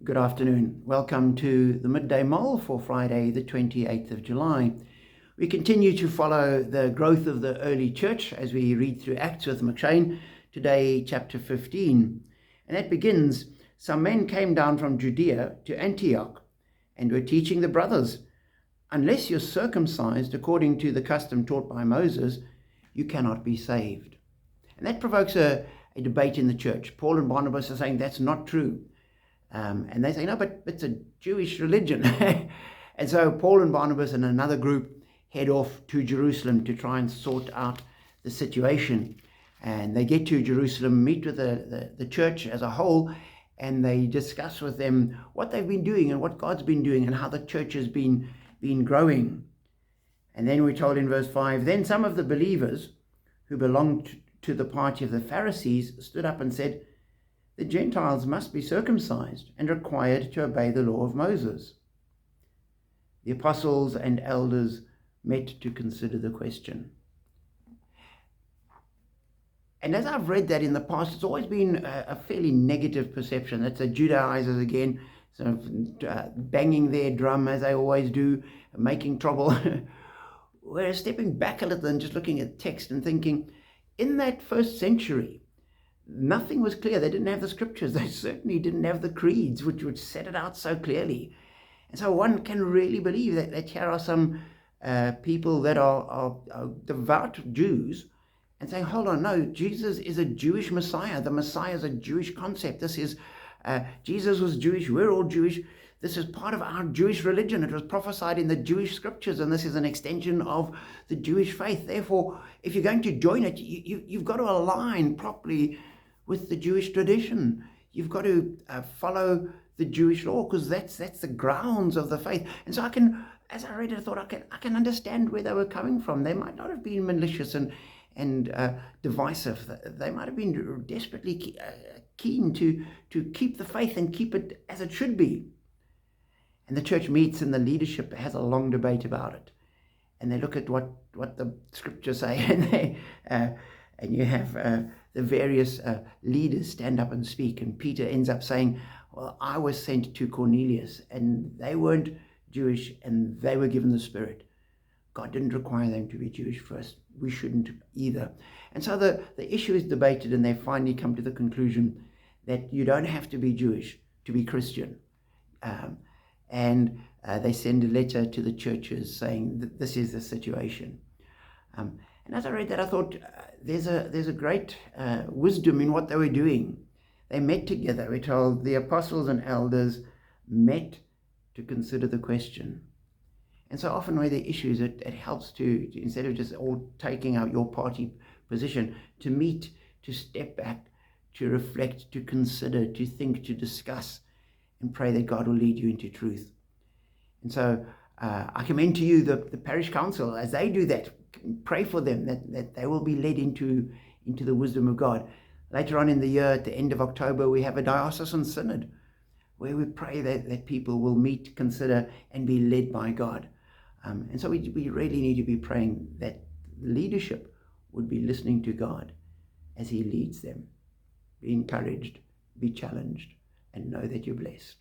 Good afternoon. Welcome to the Midday Mull for Friday, the 28th of July. We continue to follow the growth of the early church as we read through Acts with McShane. Today, chapter 15. And that begins, some men came down from Judea to Antioch and were teaching the brothers, unless you're circumcised according to the custom taught by Moses, you cannot be saved. And that provokes a debate in the church. Paul and Barnabas are saying that's not true. And they say, no, but it's a Jewish religion. And so Paul and Barnabas and another group head off to Jerusalem to try and sort out the situation. And they get to Jerusalem, meet with the church as a whole, and they discuss with them what they've been doing and what God's been doing and how the church has been growing. And then we're told in verse 5, then some of the believers who belonged to the party of the Pharisees stood up and said, the Gentiles must be circumcised and required to obey the law of Moses. The apostles and elders met to consider the question. And as I've read that in the past, it's always been a fairly negative perception. It's the Judaizers again, sort of banging their drum as they always do, making trouble. Whereas stepping back a little and just looking at text and thinking, in that first century, nothing was clear. They didn't have the scriptures. They certainly didn't have the creeds, which would set it out so clearly. And so one can really believe that here are some people that are devout Jews and saying, hold on, no, Jesus is a Jewish Messiah. The Messiah is a Jewish concept. This is, Jesus was Jewish. We're all Jewish. This is part of our Jewish religion. It was prophesied in the Jewish scriptures, and this is an extension of the Jewish faith. Therefore, if you're going to join it, you've got to align properly with the Jewish tradition. You've got to follow the Jewish law, because that's the grounds of the faith. And so as I read it, I thought I can understand where they were coming from. They might not have been malicious and divisive. They might have been desperately keen to keep the faith and keep it as it should be. And the church meets and the leadership has a long debate about it. And they look at what the scriptures say, and you have the various leaders stand up and speak. And Peter ends up saying, well, I was sent to Cornelius, and they weren't Jewish, and they were given the Spirit. God didn't require them to be Jewish first. We shouldn't either. And so the issue is debated, and they finally come to the conclusion that you don't have to be Jewish to be Christian. And they send a letter to the churches saying that this is the situation. And as I read that, I thought there's a great wisdom in what they were doing. They met together. We're told the apostles and elders met to consider the question. And so often where the issues, it helps to instead of just all taking out your party position, to meet, to step back, to reflect, to consider, to think, to discuss, and pray that God will lead you into truth. And so I commend to you the parish council as they do that. Pray for them that they will be led into the wisdom of God. Later on in the year, at the end of October, we have a diocesan synod where we pray that people will meet, consider, and be led by God. And so we really need to be praying that leadership would be listening to God as he leads them. Be encouraged, be challenged, and know that you're blessed.